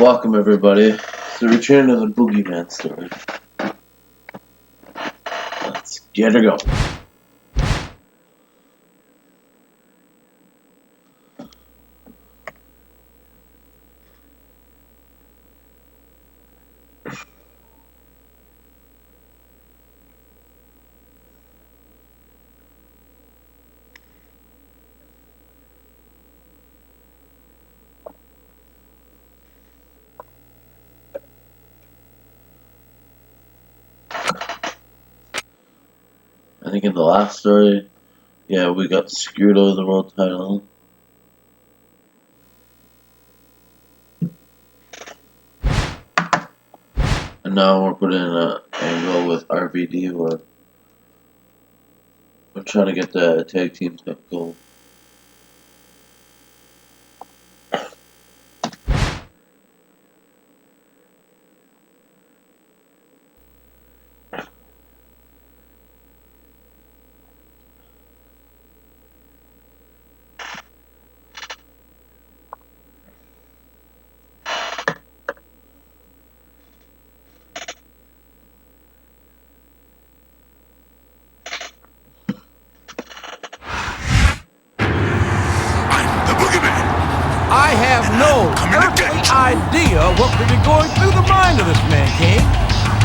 Welcome everybody to the return of the Boogeyman story. Let's get her going. I think in the last story, yeah, we got screwed over the world title. And now we're putting an angle with RVD where we're trying to get the tag team goal. I have no earthly idea what could be going through the mind of this man, King.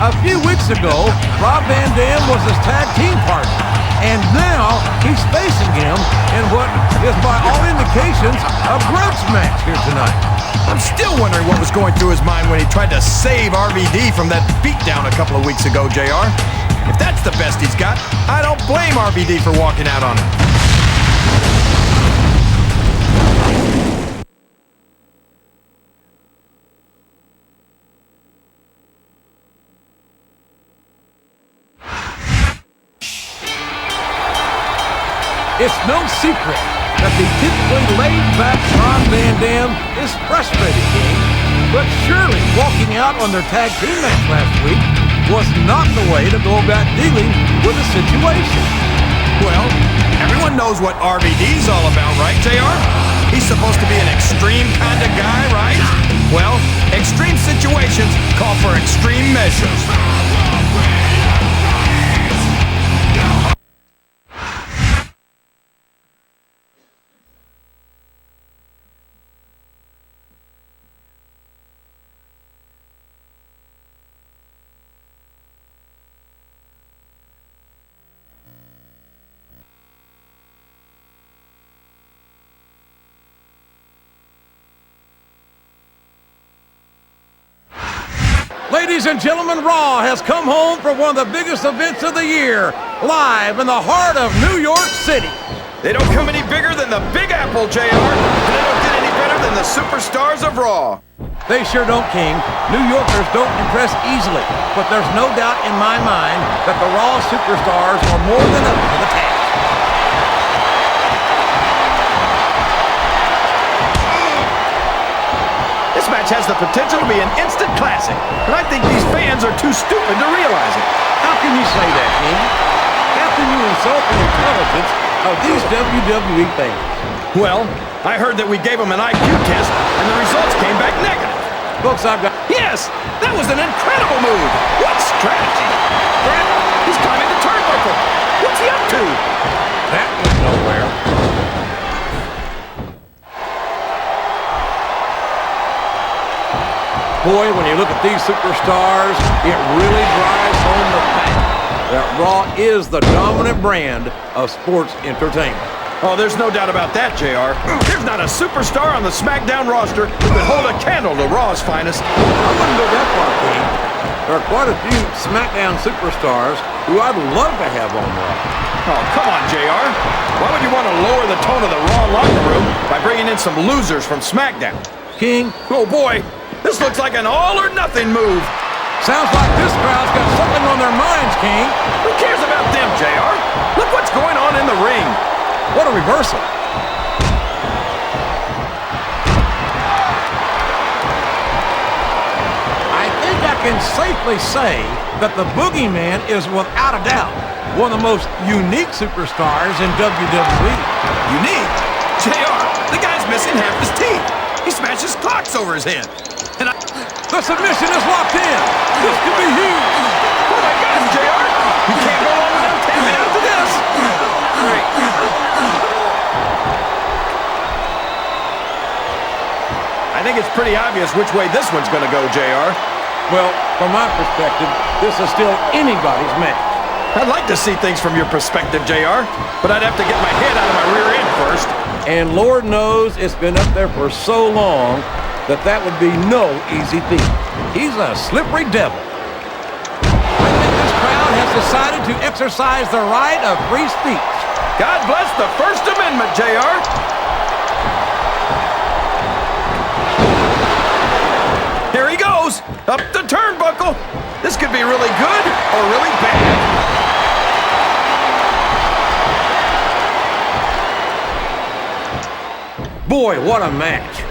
A few weeks ago, Rob Van Dam was his tag team partner, and now he's facing him in what is, by all indications, a grudge match here tonight. I'm still wondering what was going through his mind when he tried to save RVD from that beatdown a couple of weeks ago, JR. If that's the best he's got, I don't blame RVD for walking out on him. It's no secret that the typically laid-back Rob Van Dam is frustrated, King. But surely walking out on their tag team match last week was not the way to go about dealing with the situation. Well, everyone knows what RVD's all about, right, JR? He's supposed to be an extreme kind of guy, right? Well, extreme situations call for extreme measures. Ladies and gentlemen, Raw has come home for one of the biggest events of the year, live in the heart of New York City. They don't come any bigger than the Big Apple, JR. And they don't get any better than the superstars of Raw. They sure don't, King. New Yorkers don't impress easily, but there's no doubt in my mind that the Raw superstars are more than up to the task. This match has the potential to be an instant classic, but I think these fans are too stupid to realize it. How can you say that, King? How can you insult the intelligence of these WWE fans? Well, I heard that we gave them an IQ test, and the results came back negative. Folks, I've got... Yes! That was an incredible move! What strategy! Brad, he's climbing the turnbuckle! What's he up to? That went nowhere. Boy, when you look at these superstars, it really drives home the fact that Raw is the dominant brand of sports entertainment. Oh, there's no doubt about that, JR. There's not a superstar on the SmackDown roster who could hold a candle to Raw's finest. I wouldn't go that far, King. There are quite a few SmackDown superstars who I'd love to have on Raw. Oh, come on, JR. Why would you want to lower the tone of the Raw locker room by bringing in some losers from SmackDown? King? Oh, boy. This looks like an all-or-nothing move. Sounds like this crowd's got something on their minds, King. Who cares about them, JR? Look what's going on in the ring. What a reversal. I think I can safely say that the Boogeyman is, without a doubt, one of the most unique superstars in WWE. Unique? JR, the guy's missing half his teeth. He smashes clocks over his head. The submission is locked in. This could be huge. Oh my gosh, JR! You can't go on without tapping out to this. Great. I think it's pretty obvious which way this one's going to go, JR. Well, from my perspective, this is still anybody's match. I'd like to see things from your perspective, JR, but I'd have to get my head out of my rear end first. And Lord knows it's been up there for so long that that would be no easy feat. He's a slippery devil. I think this crowd has decided to exercise the right of free speech. God bless the First Amendment, JR. Here he goes, up the turnbuckle. This could be really good or really bad. Boy, what a match.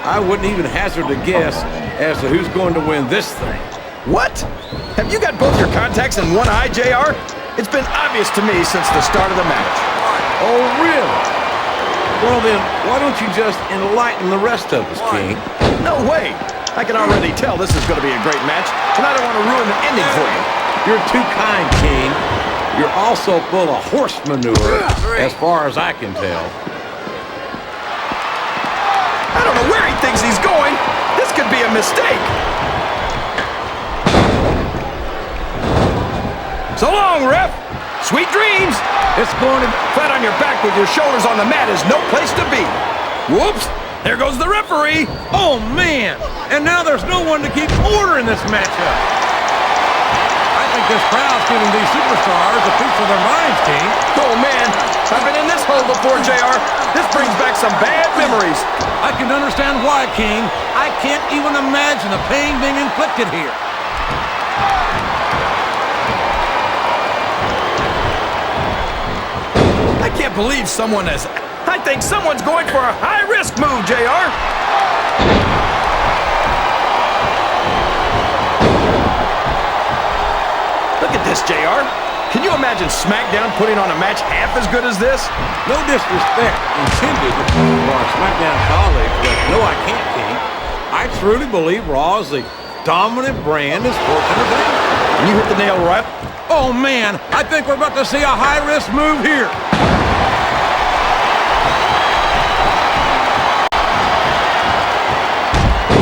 I wouldn't even hazard a guess as to who's going to win this thing. What? Have you got both your contacts in one eye, JR? It's been obvious to me since the start of the match. Oh, really? Well then, why don't you just enlighten the rest of us, King? No way. I can already tell this is going to be a great match, and I don't want to ruin the ending for you. You're too kind, King. You're also full of horse manure, as far as I can tell. I don't know where he thinks he's going. This could be a mistake. So long, ref. Sweet dreams. It's going to... Flat on your back with your shoulders on the mat is no place to be. Whoops. There goes the referee. Oh, man. And now there's no one to keep order in this matchup. I think this crowd's giving these superstars a piece of their minds, King. Oh, man. I've been in this hole before, JR. This brings back some bad memories. I can understand why, King. I can't even imagine the pain being inflicted here. I can't believe someone has... I think someone's going for a high-risk move, JR. Look at this, JR. Can you imagine SmackDown putting on a match half as good as this? No disrespect intended for our SmackDown colleagues, but no, I can't, King. I truly believe Raw is the dominant brand in sports entertainment. And you hit the nail right. Oh, man, I think we're about to see a high-risk move here.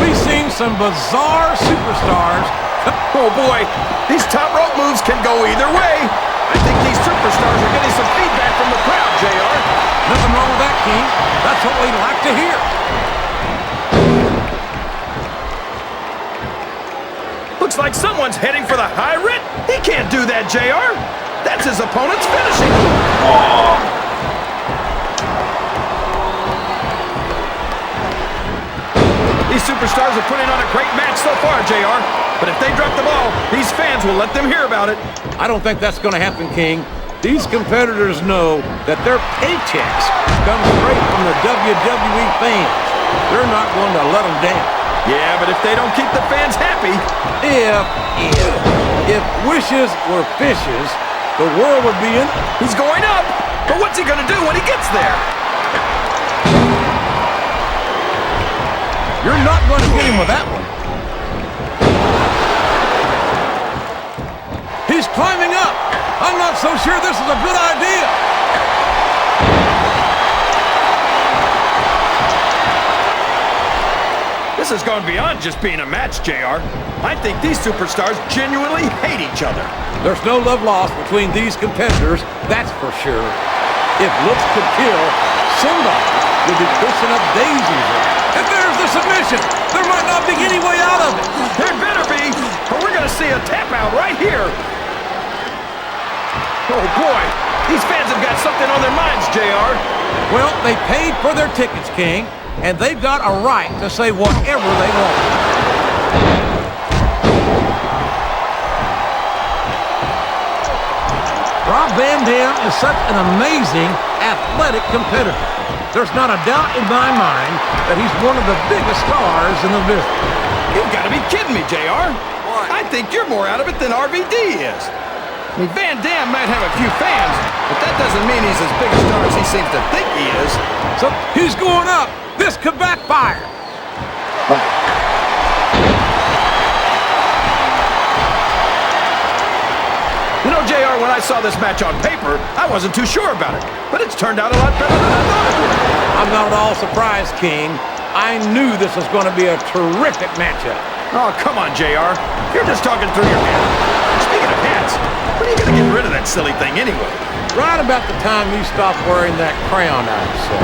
We've seen some bizarre superstars. Oh, boy. These top rope moves can go either way. I think these superstars are getting some feedback from the crowd, JR. Nothing wrong with that, King. That's what we like to hear. Looks like someone's heading for the high writ. He can't do that, JR. That's his opponent's finishing move. These superstars are putting on a great match so far, JR. But if they drop the ball, these fans will let them hear about it. I don't think that's going to happen, King. These competitors know that their paychecks come straight from the WWE fans. They're not going to let them down. Yeah, but if they don't keep the fans happy... If wishes were fishes, the world would be in... He's going up! But what's he going to do when he gets there? You're not going to get him with that one. He's climbing up. I'm not so sure this is a good idea. This has gone beyond just being a match, JR. I think these superstars genuinely hate each other. There's no love lost between these competitors, that's for sure. If looks could kill, somebody would be pushing up daisies. If there's the submission, there might not be any way out of it. There better be, or we're going to see a tap out right here. Oh, boy. These fans have got something on their minds, JR. Well, they paid for their tickets, King, and they've got a right to say whatever they want. Rob Van Dam is such an amazing athletic competitor. There's not a doubt in my mind that he's one of the biggest stars in the business. You've got to be kidding me, JR. What? I think you're more out of it than RVD is. I mean, Van Dam might have a few fans, but that doesn't mean he's as big a star as he seems to think he is. So he's going up. This could backfire. JR, when I saw this match on paper, I wasn't too sure about it. But it's turned out a lot better than I thought it would. I'm not at all surprised, King. I knew this was going to be a terrific matchup. Oh, come on, JR. You're just talking through your head. Speaking of hats, when are you going to get rid of that silly thing anyway? Right about the time you stop wearing that crown, I'd say.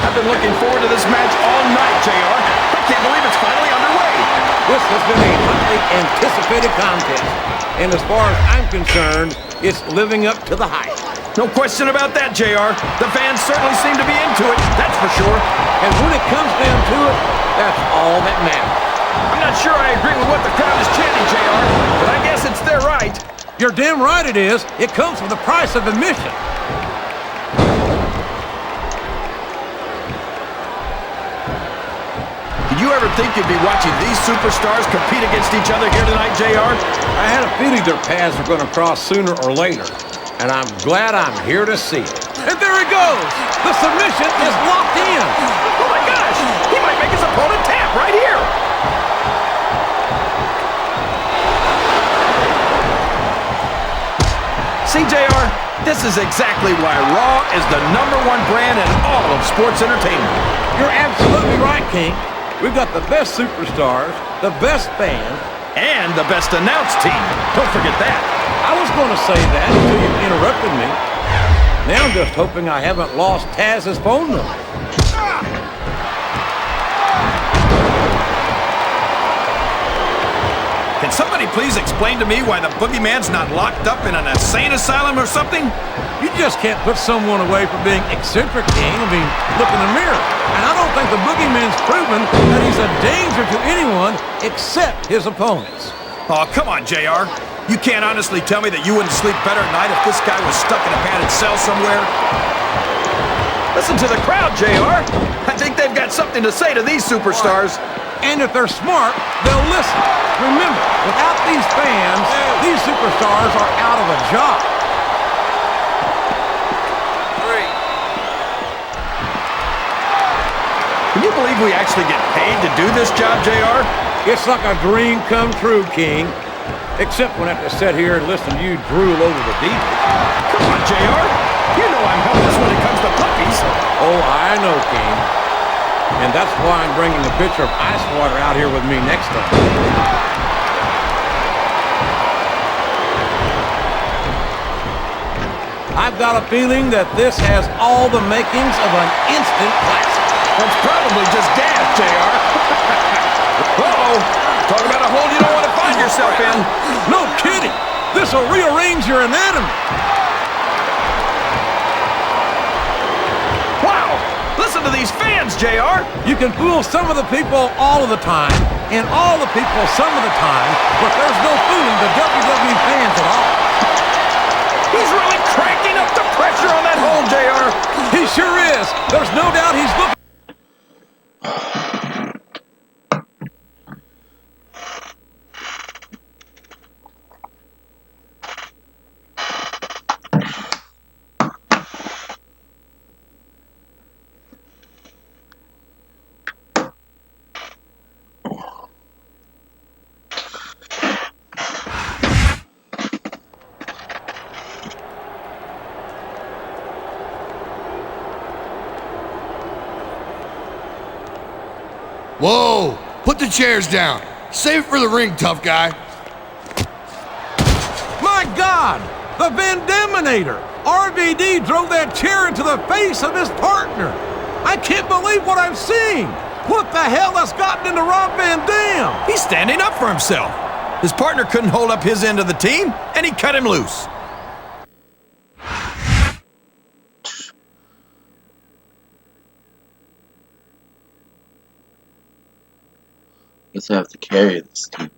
I've been looking forward to this match all night, JR. I can't believe it's finally underway. This has been a hotly anticipated contest. And as far as I'm concerned, it's living up to the hype. No question about that, JR. The fans certainly seem to be into it, that's for sure. And when it comes down to it, that's all that matters. I'm not sure I agree with what the crowd is chanting, JR, but I guess it's their right. You're damn right it is. It comes with the price of admission. Did you ever think you'd be watching these superstars compete against each other here tonight, JR? I had a feeling their paths were going to cross sooner or later, and I'm glad I'm here to see it. And there he goes! The submission is locked in! Oh my gosh! He might make his opponent tap right here! See, JR, this is exactly why Raw is the #1 brand in all of sports entertainment. You're absolutely right, King. We've got the best superstars, the best fans, and the best announced team. Don't forget that. I was going to say that until you interrupted me. Now I'm just hoping I haven't lost Taz's phone number. Can somebody please explain to me why the Boogeyman's not locked up in an insane asylum or something? You just can't put someone away for being eccentric, King. I mean, look in the mirror. And I don't think the Boogeyman's proven that he's a danger to anyone except his opponents. Oh, come on, JR. You can't honestly tell me that you wouldn't sleep better at night if this guy was stuck in a padded cell somewhere? Listen to the crowd, JR. I think they've got something to say to these superstars. And if they're smart, they'll listen. Remember, without these fans, these superstars are out of a job. Can you believe we actually get paid to do this job, JR? It's like a dream come true, King. Except when I have to sit here and listen to you drool over the divas. Come on, JR. You know I'm helpless when it comes to puppies. Oh, I know, King. And that's why I'm bringing a pitcher of ice water out here with me next time. I've got a feeling that this has all the makings of an instant classic. That's probably just gas, JR. Uh-oh. Talk about a hole you don't want to find yourself in. No kidding. This will rearrange your anatomy. Wow. Listen to these fans, JR. You can fool some of the people all of the time, and all the people some of the time, but there's no fooling the WWE fans at all. He's really cranking up the pressure on that hole, JR. He sure is. There's no doubt he's looking. Whoa! Put the chairs down. Save it for the ring, tough guy. My God! The Vandaminator! RVD drove that chair into the face of his partner! I can't believe what I'm seeing! What the hell has gotten into Rob Van Dam? He's standing up for himself. His partner couldn't hold up his end of the team, and he cut him loose. Guess I have to carry this team.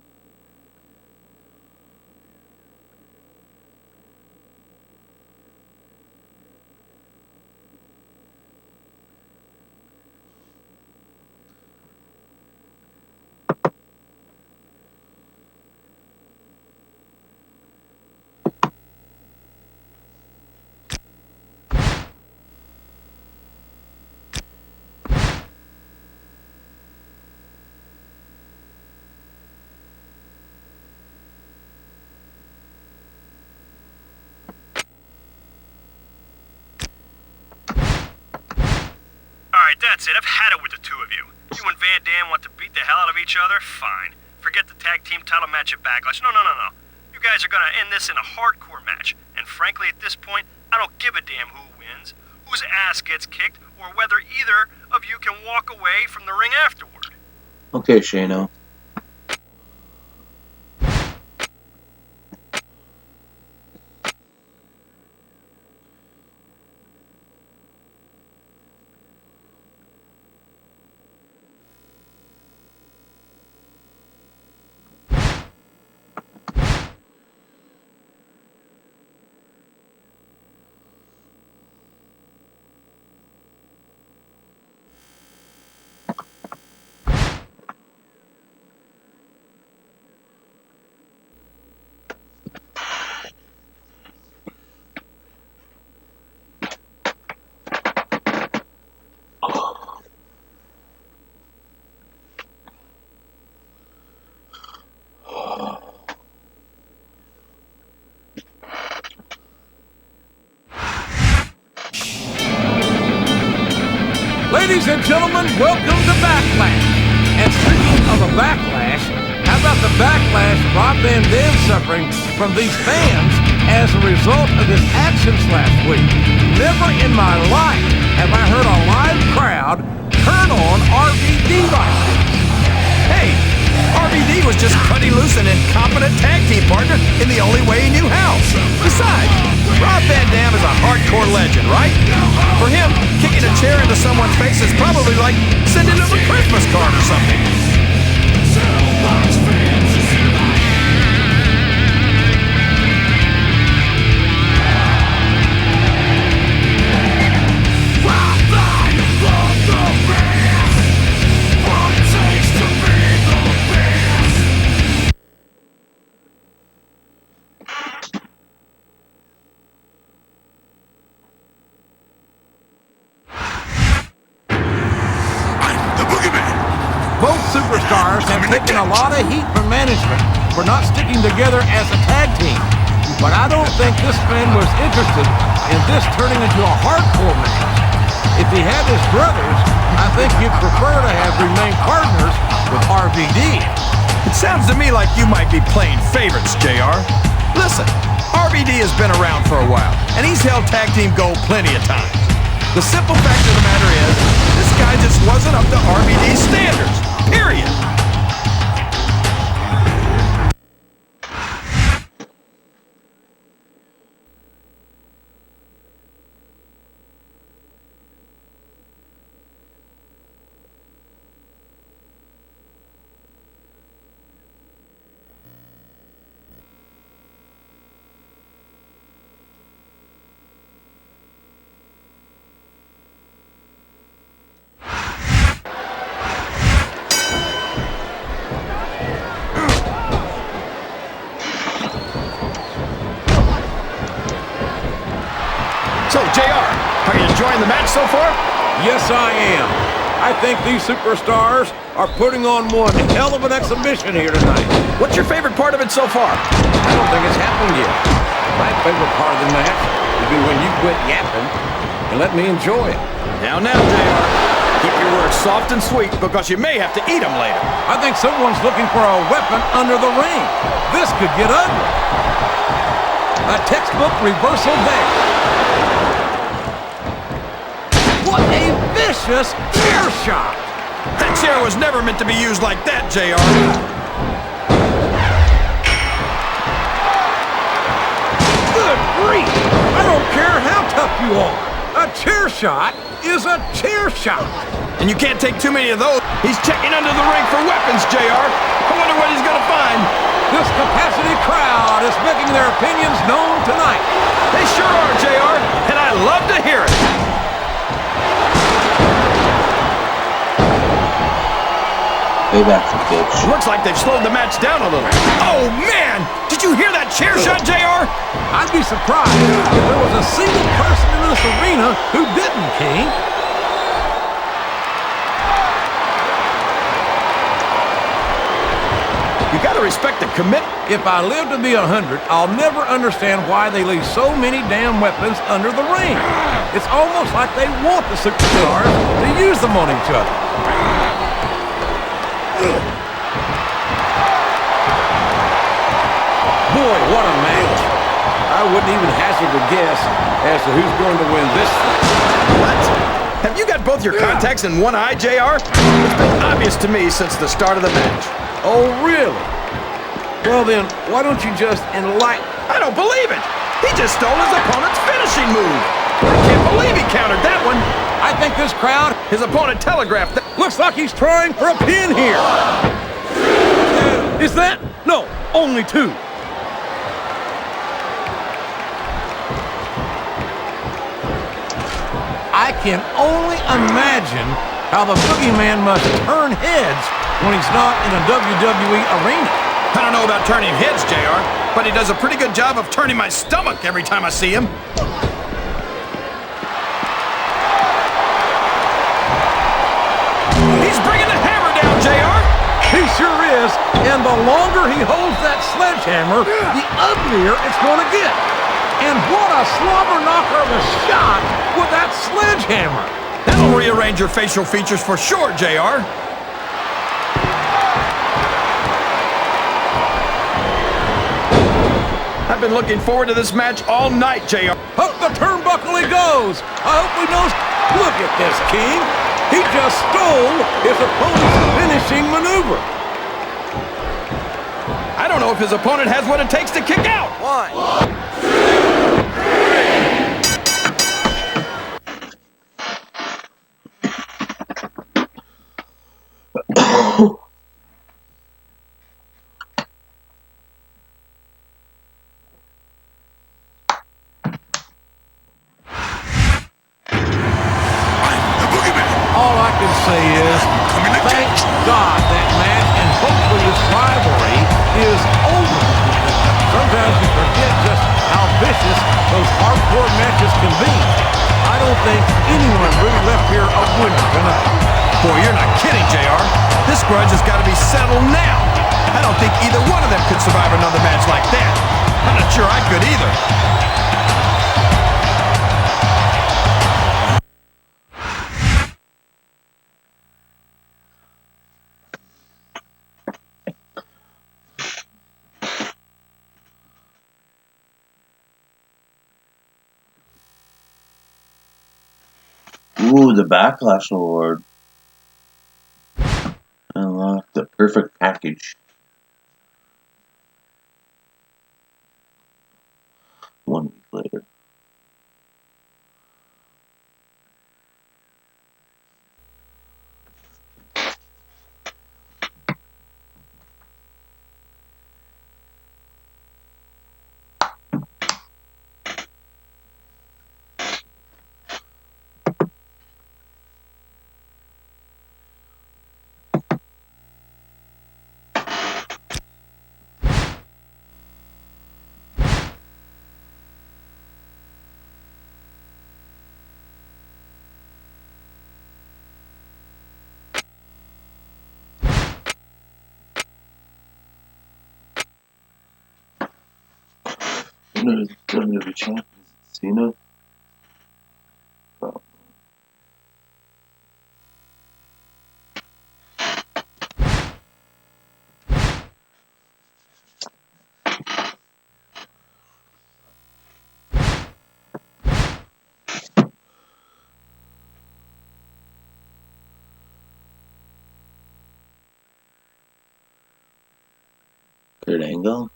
Alright, that's it. I've had it with the two of you. You and Van Dam want to beat the hell out of each other? Fine. Forget the tag team title match at Backlash. No. You guys are gonna end this in a hardcore match. And frankly, at this point, I don't give a damn who wins, whose ass gets kicked, or whether either of you can walk away from the ring afterward. Okay, Shano. Ladies and gentlemen, welcome to Backlash. And speaking of a backlash, how about the backlash Rob Van Dam suffering from these fans as a result of his actions last week? Never in my life have I heard a live crowd turn on RVD like this. Hey, RVD was just cutting loose an incompetent tag team partner in the only way he knew how. Besides, Rob Van Dam is a hardcore legend, right? For him, kicking a chair into someone's face is probably like sending them a Christmas card or something. Both superstars have taken a lot of heat from management for not sticking together as a tag team. But I don't think this fan was interested in this turning into a hardcore match. If he had his brothers, I think he'd prefer to have remained partners with RVD. It sounds to me like you might be playing favorites, JR. Listen, RVD has been around for a while, and he's held tag team gold plenty of times. The simple fact of the matter is, this guy just wasn't up to RVD's standards. Period. So, JR, are you enjoying the match so far? Yes, I am. I think these superstars are putting on one hell of an exhibition here tonight. What's your favorite part of it so far? I don't think it's happened yet. My favorite part of the match would be when you quit yapping and let me enjoy it. Now, JR. Keep your words soft and sweet because you may have to eat them later. I think someone's looking for a weapon under the ring. This could get ugly. A textbook reversal there. What a vicious chair shot! That chair was never meant to be used like that, JR. Good grief! I don't care how tough you are. A chair shot is a chair shot. And you can't take too many of those. He's checking under the ring for weapons, JR. I wonder what he's gonna find. This capacity crowd is making their opinions known tonight. They sure are, JR, and I love to hear it. Payback, bitch. Looks like they've slowed the match down a little. Oh, man! Did you hear that chair shot, JR? I'd be surprised if there was a single person in this arena who didn't, King. You gotta expect to commit? If I live to be 100, I'll never understand why they leave so many damn weapons under the ring. It's almost like they want the superstars to use them on each other. Boy, what a match. I wouldn't even hazard a guess as to who's going to win this thing. What? Have you got both your contacts in one eye, JR? It's been obvious to me since the start of the match. Oh, really? Well then, why don't you just enlighten... I don't believe it! He just stole his opponent's finishing move! I can't believe he countered that one! I think this crowd... His opponent telegraphed that... Looks like he's trying for a pin here. Is that... No, only two. I can only imagine how the Boogeyman must turn heads when he's not in a WWE arena. I don't know about turning heads, JR, but he does a pretty good job of turning my stomach every time I see him. He's bringing the hammer down, JR! He sure is, and the longer he holds that sledgehammer, the uglier it's going to get. And what a slobber knocker of a shot with that sledgehammer! That'll rearrange your facial features for sure, JR. I've been looking forward to this match all night, JR. Up the turnbuckle he goes! I hope he knows... Look at this, King! He just stole his opponent's finishing maneuver! I don't know if his opponent has what it takes to kick out! One. All I can say is, thank God that match, and hopefully this rivalry is over. Sometimes you forget just how vicious those hardcore matches can be. I don't think anyone really left here a winner tonight. Boy, you're not kidding, JR. This grudge has got to be settled now. I don't think either one of them could survive another match like that. I'm not sure I could either. Ooh, the Backlash Award. Unlock the perfect package. 1 week later. WWE champion, Cena. Oh. Kurt Angle.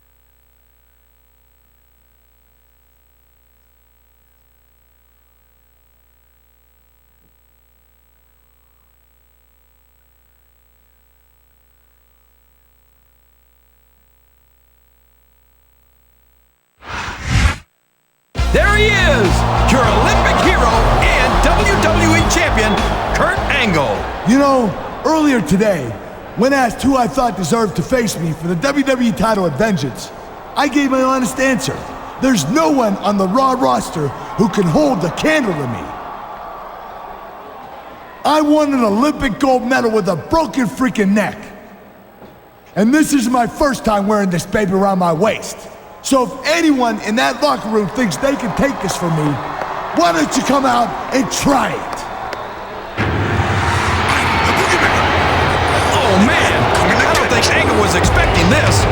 There he is, your Olympic hero and WWE champion, Kurt Angle. You know, earlier today, when asked who I thought deserved to face me for the WWE title at Vengeance, I gave my honest answer. There's no one on the Raw roster who can hold the candle to me. I won an Olympic gold medal with a broken freaking neck. And this is my first time wearing this baby around my waist. So if anyone in that locker room thinks they can take this from me, why don't you come out and try it? The Boogeyman! Oh man! I don't think Angle was expecting this.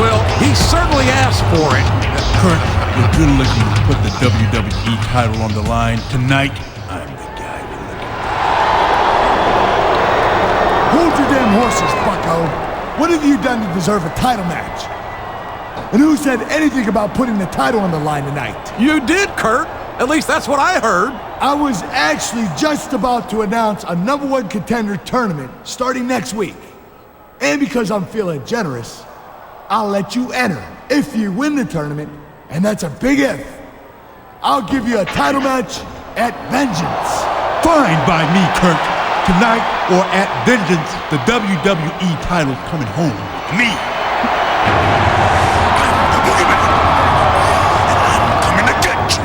Well, he certainly asked for it. Kurt, you're good looking to put the WWE title on the line. Tonight, I'm the guy you're looking for. Hold your damn horses, bucko. What have you done to deserve a title match? And who said anything about putting the title on the line tonight? You did, Kurt. At least that's what I heard. I was actually just about to announce a #1 contender tournament starting next week. And because I'm feeling generous, I'll let you enter if you win the tournament, and that's a big if. I'll give you a title match at Vengeance. Fine by me, Kurt. Tonight or at Vengeance, the WWE title's coming home with me. The Boogeyman! I'm coming to get you!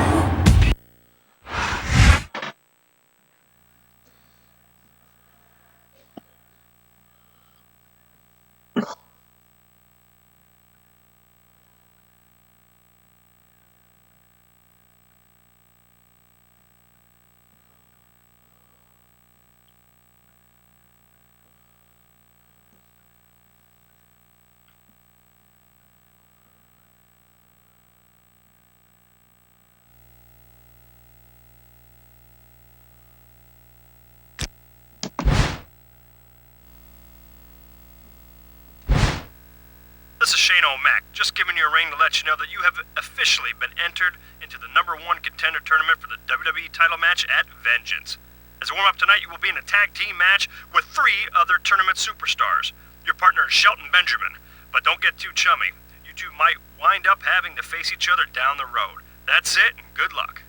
This is Shane O'Mac, just giving you a ring to let you know that you have officially been entered into the #1 contender tournament for the WWE title match at Vengeance. As a warm-up tonight, you will be in a tag team match with 3 other tournament superstars. Your partner is Shelton Benjamin, but don't get too chummy. You two might wind up having to face each other down the road. That's it, and good luck.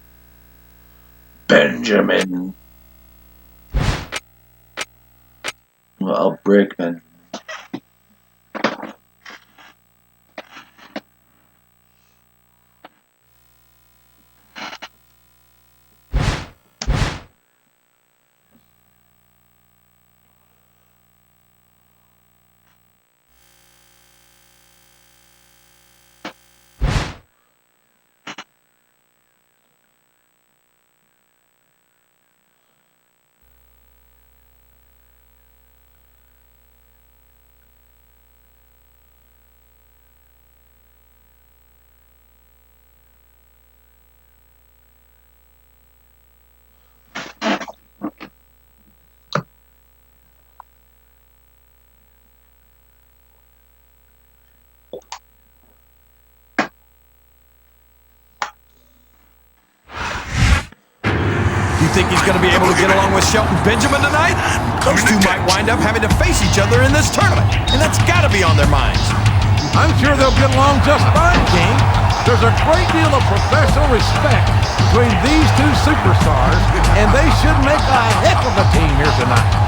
Benjamin. Well, I'll break Benjamin. You think he's going to be able to get along with Shelton Benjamin tonight? Those two might wind up having to face each other in this tournament, and that's got to be on their minds. I'm sure they'll get along just fine, King. There's a great deal of professional respect between these two superstars, and they should make a heck of a team here tonight.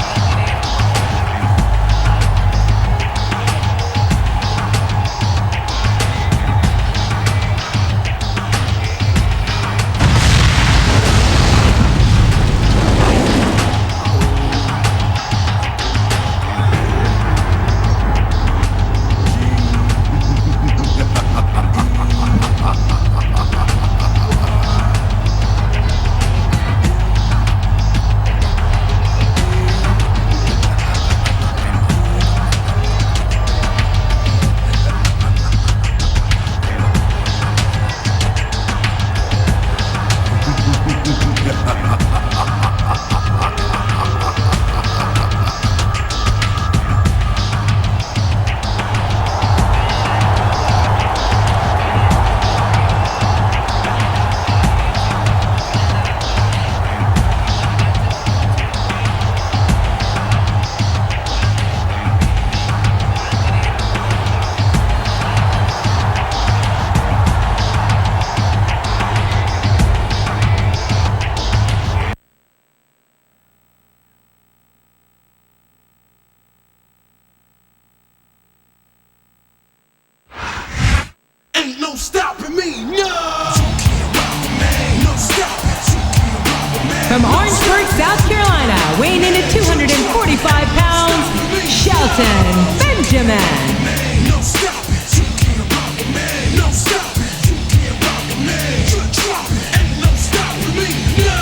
Stopping me, no! From Orangeburg, South Carolina, weighing in at 245 pounds, Shelton Shelton Benjamin. No stopping, you can't rock with me. No stopping, you can't rock with me. Good drop, ain't no stopping me. No.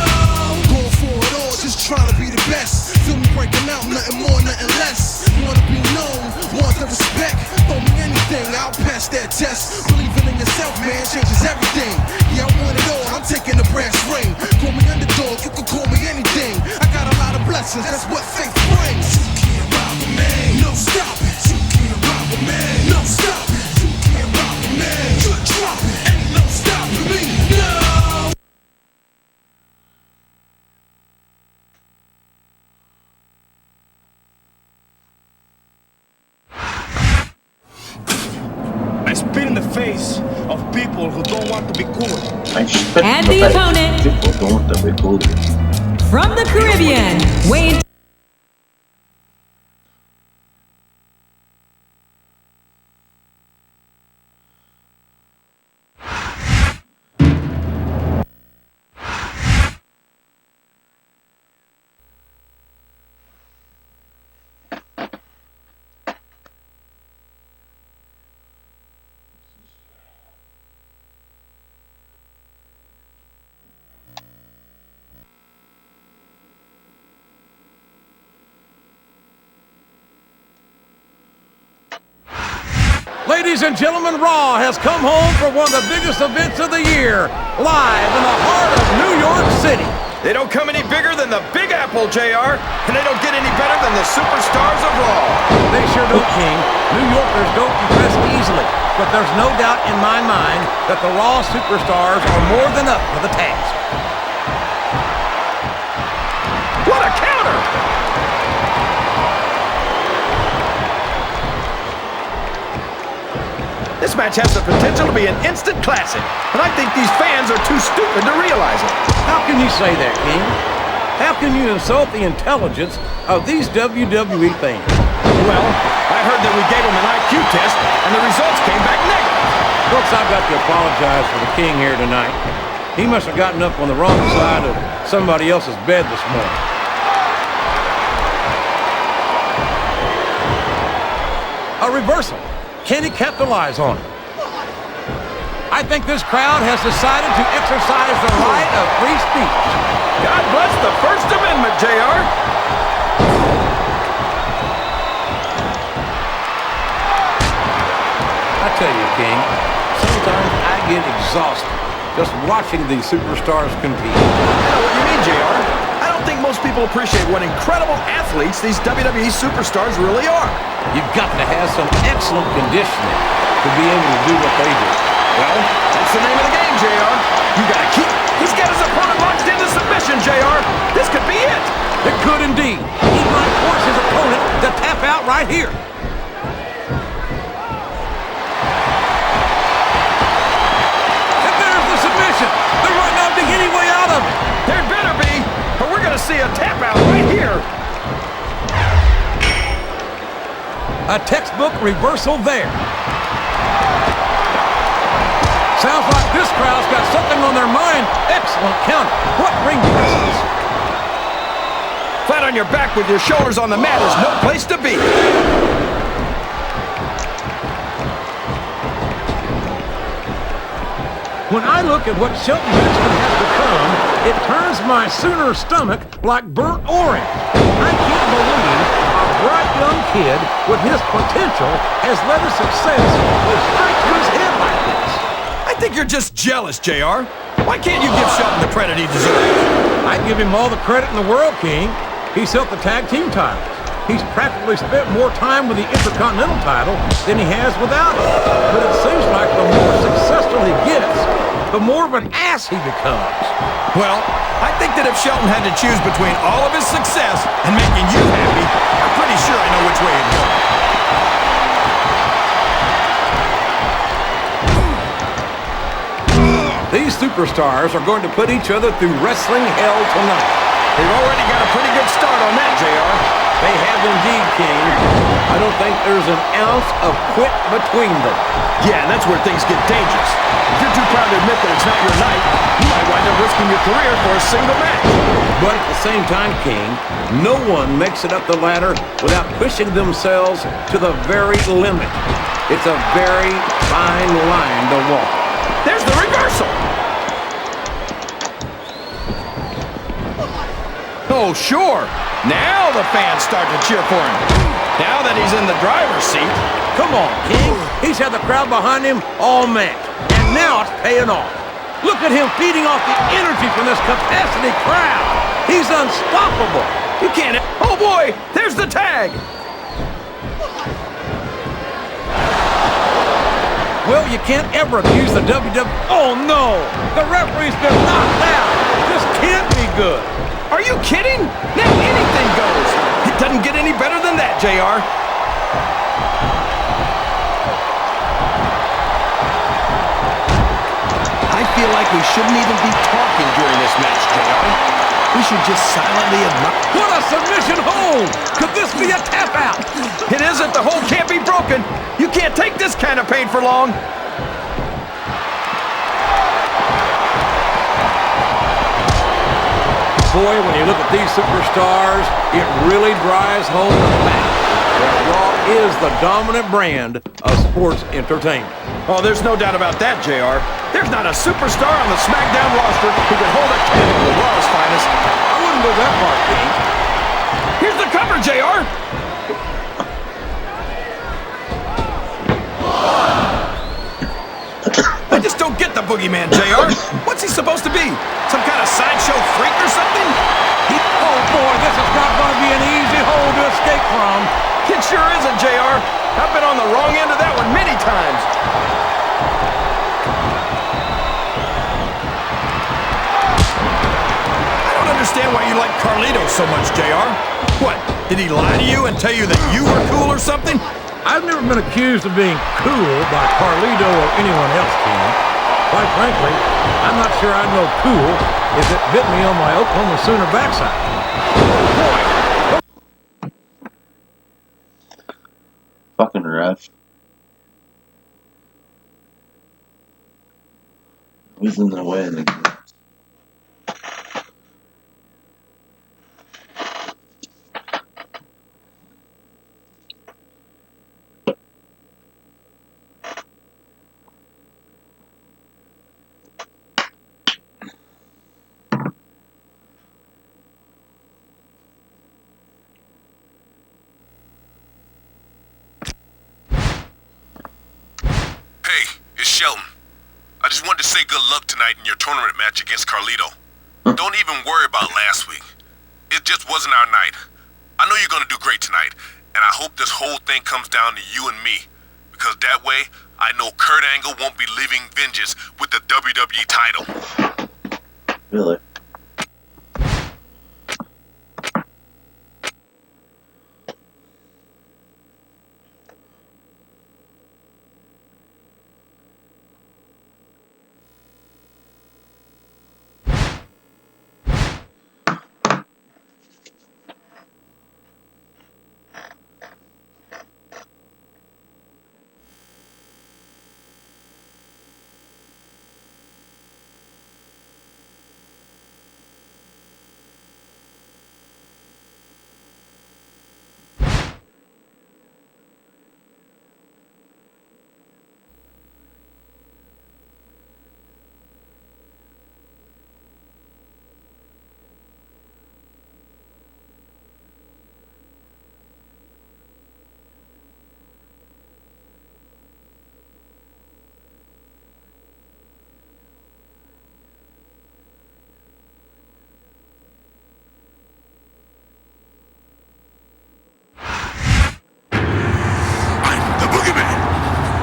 Going for it all, just trying to be the best. Feel me breaking out, nothing more, nothing less. Wanna be known, want the respect. Throw me anything, I'll pass that test. Believing in yourself, man, changes everything. Yeah, I want it all, I'm taking the brass ring. Call me underdog, you can call me anything. I got a lot of blessings, that's what faith brings. You can't rock with me. No stopping, you can't rock with me. No stopping, you can't rock with me. Good drop, ain't no stopping me. No. I spit in the face of people who don't want to be cool. And the opponent from the Caribbean, weighing Ladies and gentlemen, Raw has come home for one of the biggest events of the year, live in the heart of New York City. They don't come any bigger than the Big Apple, JR, and they don't get any better than the Superstars of Raw. They sure do, King. New Yorkers don't impress easily, but there's no doubt in my mind that the Raw Superstars are more than up for the task. What a counter! This match has the potential to be an instant classic, and I think these fans are too stupid to realize it. How can you say that, King? How can you insult the intelligence of these WWE fans? Well, I heard that we gave them an IQ test, and the results came back negative. Folks, I've got to apologize for the King here tonight. He must have gotten up on the wrong side of somebody else's bed this morning. A reversal. Can he capitalize on it? I think this crowd has decided to exercise the right of free speech. God bless the First Amendment, JR. I tell you, King, sometimes I get exhausted just watching these superstars compete. I know what you mean, JR. I don't think most people appreciate what incredible athletes these WWE superstars really are. You've got to have some excellent conditioning to be able to do what they do. Well, that's the name of the game, JR. You gotta keep... He's got his opponent launched into submission, JR. This could be it. It could indeed. He might force his opponent to tap out right here. And there's the submission. There might not be any way out of it. There better be, or we're gonna see a tap out right here. A textbook reversal there. Sounds like this crowd's got something on their mind. Excellent counter. What ring presence. Flat on your back with your shoulders on the mat is no place to be. When I look at what Shelton Benjamin has become, it turns my Sooner stomach like burnt orange. I can't believe a bright young kid with his potential has led to success with straight to his head like this. I think you're just jealous, JR. Why can't you give Shelton the credit he deserves? I give him all the credit in the world, King. He's held the tag team titles. He's practically spent more time with the Intercontinental title than he has without it. But it seems like the more successful he gets, the more of an ass he becomes. Well, I think that if Shelton had to choose between all of his success and making you happy, I'm pretty sure I know which way he'd go. These superstars are going to put each other through wrestling hell tonight. They've already got a pretty good start on that, JR. They have indeed, King. I don't think there's an ounce of quit between them. Yeah, and that's where things get dangerous. If you're too proud to admit that it's not your night, you might wind up risking your career for a single match. But at the same time, King, no one makes it up the ladder without pushing themselves to the very limit. It's a very fine line to walk. There's the reversal. Oh, sure. Now the fans start to cheer for him. Now that he's in the driver's seat. Come on, King. He's had the crowd behind him all match, and now it's paying off. Look at him feeding off the energy from this capacity crowd. He's unstoppable. You can't... Oh, boy, there's the tag. Well, you can't ever abuse the WWE. Oh, no. The referee's been knocked out. This can't be good. Are you kidding? Now anything goes. It doesn't get any better than that, JR. I feel like we shouldn't even be talking during this match, JR. We should just silently admire. What a submission hold! Could this be a tap out? It isn't. The hold can't be broken. You can't take this kind of pain for long. Boy, when you look at these superstars, it really drives home the fact that Raw is the dominant brand of sports entertainment. Oh, there's no doubt about that, JR. There's not a superstar on the SmackDown roster who can hold a candle to Raw's finest. I wouldn't go that far, King. Here's the cover, JR. I just don't get the Boogeyman, JR. What's he supposed to be? Some kind of sideshow freak or something? Oh, boy, this is not going to be an easy hole to escape from. It sure isn't, JR. I've been on the wrong end of that one many times. I don't understand why you like Carlito so much, JR. What, did he lie to you and tell you that you were cool or something? I've never been accused of being cool by Carlito or anyone else, King. Quite frankly, I'm not sure I'd know cool if it bit me on my Oklahoma Sooner backside. Fucking ref. Who's in the way? Shelton, I just wanted to say good luck tonight in your tournament match against Carlito. Don't even worry about last week. It just wasn't our night. I know you're gonna do great tonight, and I hope this whole thing comes down to you and me, because that way, I know Kurt Angle won't be leaving Vengeance with the WWE title. Really?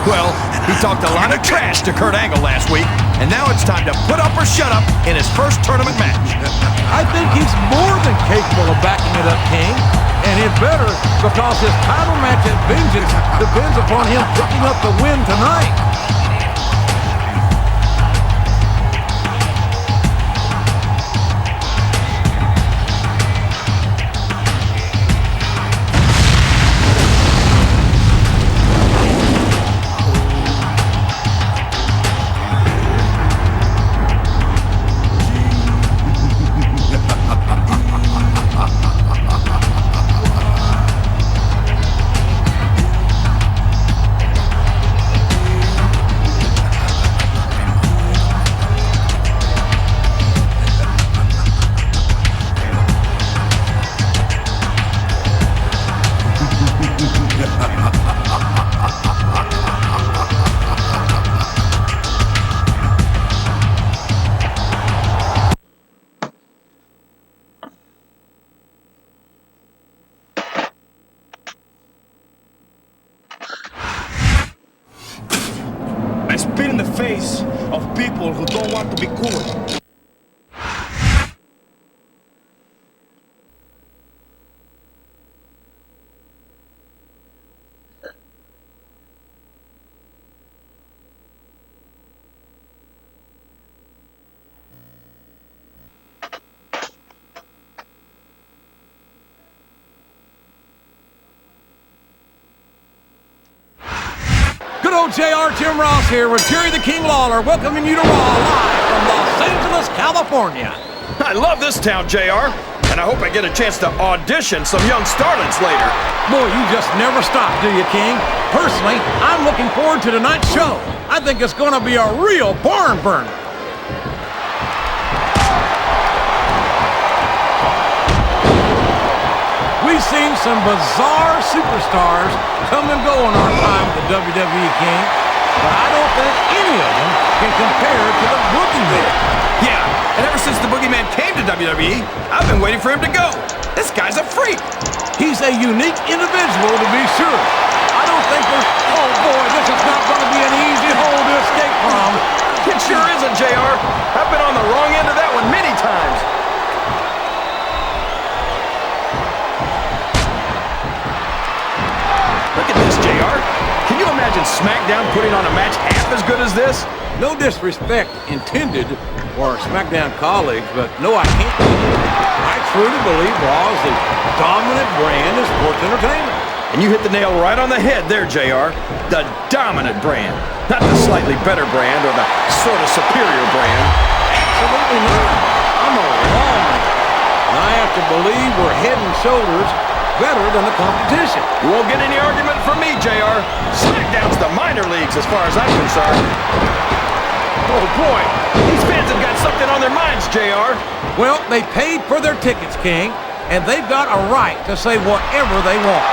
Well, he talked a lot of trash to Kurt Angle last week, and now it's time to put up or shut up in his first tournament match. I think he's more than capable of backing it up, King. And it better, because his title match at Vengeance depends upon him picking up the win tonight. I spit in the face of people who don't want to be cool. Good old JR, Jim Ross here with Jerry the King Lawler, welcoming you to Raw live from Los Angeles, California. I love this town, JR, and I hope I get a chance to audition some young starlets later. Boy, you just never stop, do you, King? Personally, I'm looking forward to tonight's show. I think it's going to be a real barn burner. We've seen some bizarre superstars come and go in our time with the WWE, King, but I don't think any of them can compare to the Boogeyman. Yeah, and ever since the Boogeyman came to WWE, I've been waiting for him to go. This guy's a freak. He's a unique individual, to be sure. I don't think there's... Oh, boy, this is not going to be an easy hole to escape from. It sure isn't, JR. I've been on the wrong end of that one many times. Look at this, JR. Can you imagine SmackDown putting on a match half as good as this? No disrespect intended for our SmackDown colleagues, but no, I can't. I truly believe Raw is the dominant brand of sports entertainment. And you hit the nail right on the head there, JR. The dominant brand. Not the slightly better brand or the sort of superior brand. Absolutely not. I'm a Raw man. And I have to believe we're head and shoulders better than the competition. You won't get any argument from me, JR. SmackDown's the minor leagues as far as I'm concerned. Oh, boy. These fans have got something on their minds, JR. Well, they paid for their tickets, King, and they've got a right to say whatever they want.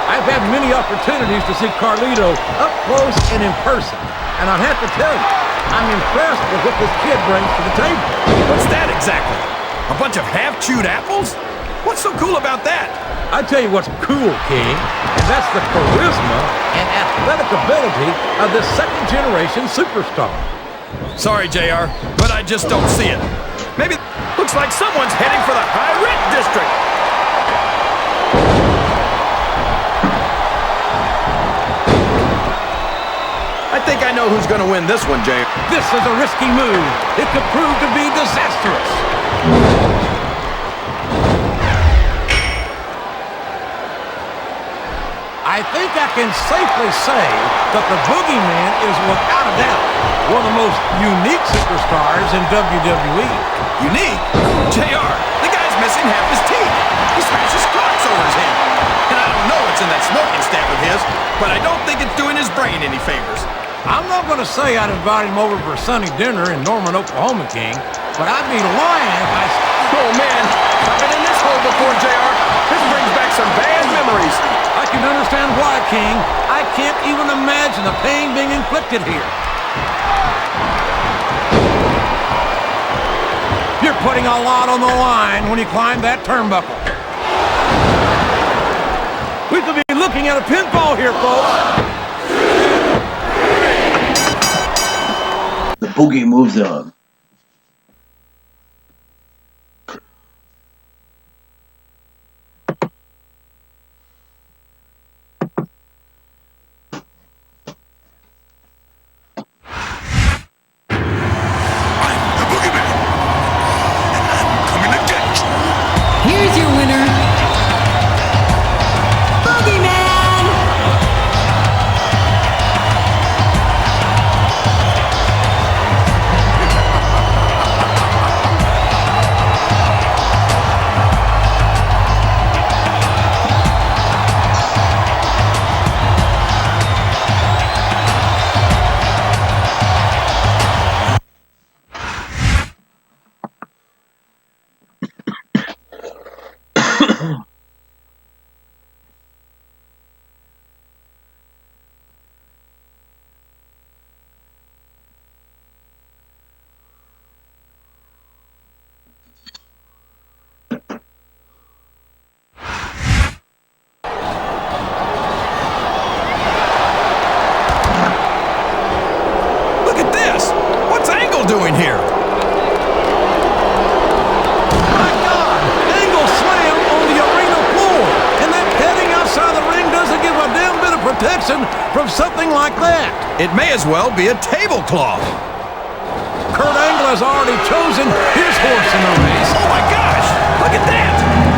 I've had many opportunities to see Carlito up close and in person, and I have to tell you, I'm impressed with what this kid brings to the table. What's that exactly? A bunch of half-chewed apples? What's so cool about that? I tell you what's cool, King, and that's the charisma and athletic ability of this second-generation superstar. Sorry, JR, but I just don't see it. Maybe it looks like someone's heading for the high-rent district. I think I know who's going to win this one, Jay. This is a risky move. It could prove to be disastrous. I think I can safely say that the Boogeyman is without a doubt one of the most unique superstars in WWE. Unique? JR, the guy's missing half his teeth. He smashes clocks over his head. And I don't know what's in that smoking stack of his, but I don't think it's doing his brain any favors. I'm not going to say I'd invite him over for a Sunday dinner in Norman, Oklahoma, King, but I'd be lying if I... Oh, man. I've been in this hole before, JR. This brings back some bad memories. I can understand why, King. I can't even imagine the pain being inflicted here. You're putting a lot on the line when you climb that turnbuckle. We could be looking at a pinfall here, folks. The boogie moves on. Here's your winner, Boogeyman! doing here? My God! Angle slam on the arena floor. And that padding outside the ring doesn't give a damn bit of protection from something like that. It may as well be a tablecloth. Kurt Angle has already chosen his horse in the race. Oh my gosh! Look at that!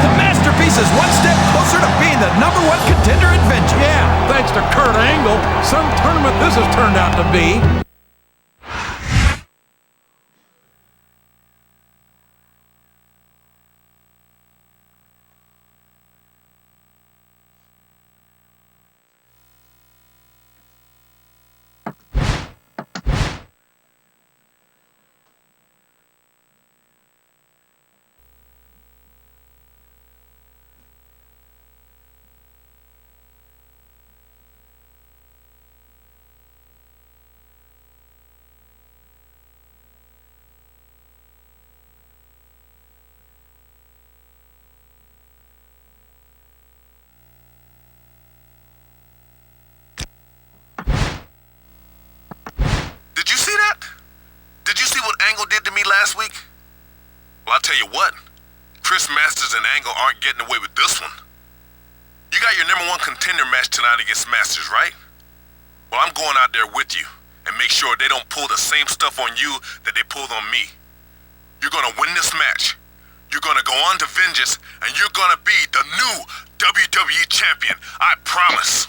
The masterpiece is one step closer to being the #1 contender in Vengeance. Yeah, thanks to Kurt Angle, some tournament this has turned out to be. Did you see that? Did you see what Angle did to me last week? Well, I'll tell you what. Chris Masters and Angle aren't getting away with this one. You got your #1 contender match tonight against Masters, right? Well, I'm going out there with you and make sure they don't pull the same stuff on you that they pulled on me. You're gonna win this match. You're gonna go on to Vengeance, and you're gonna be the new WWE Champion. I promise.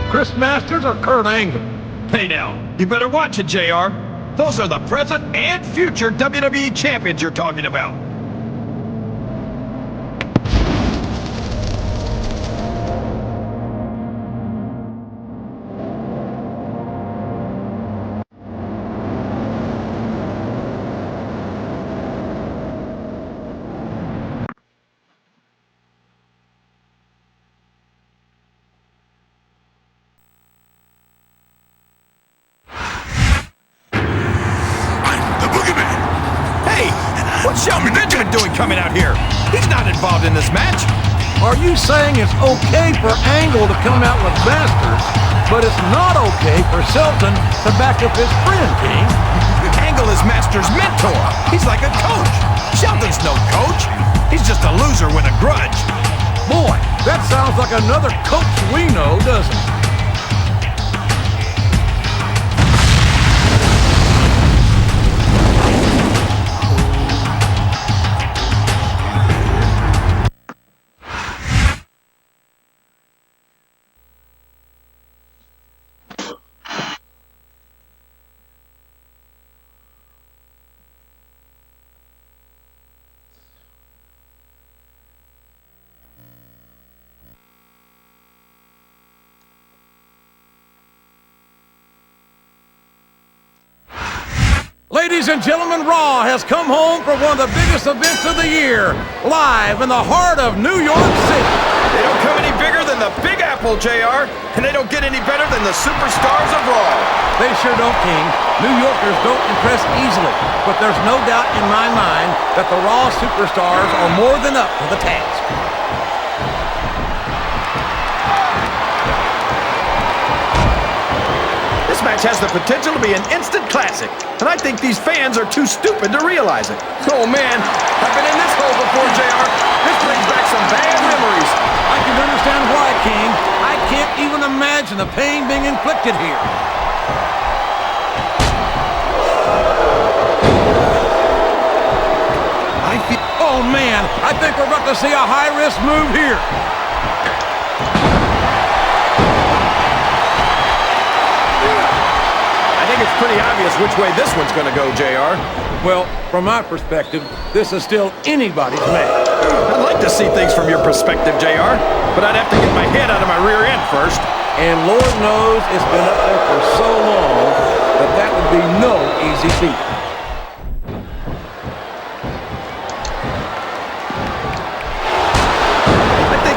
Chris Masters or Kurt Angle? Hey now, you better watch it, JR. Those are the present and future WWE champions you're talking about. What's Shelton Benjamin doing coming out here? He's not involved in this match. Are you saying it's okay for Angle to come out with Masters, but it's not okay for Shelton to back up his friend, King? Angle is Masters' mentor. He's like a coach. Shelton's no coach. He's just a loser with a grudge. Boy, that sounds like another coach we know, doesn't it? Ladies and gentlemen, Raw has come home for one of the biggest events of the year, live in the heart of New York City. They don't come any bigger than the Big Apple, JR, and they don't get any better than the superstars of Raw. They sure don't, King. New Yorkers don't impress easily, but there's no doubt in my mind that the Raw superstars are more than up to the task. This match has the potential to be an instant classic, and I think these fans are too stupid to realize it. Oh man, I've been in this hole before, JR. This brings back some bad memories. I can understand why, King. I can't even imagine the pain being inflicted here. Oh man, I think we're about to see a high-risk move here. I think it's pretty obvious which way this one's gonna go, JR. Well, from my perspective, this is still anybody's match. I'd like to see things from your perspective, JR, but I'd have to get my head out of my rear end first. And Lord knows it's been up there for so long that that would be no easy feat.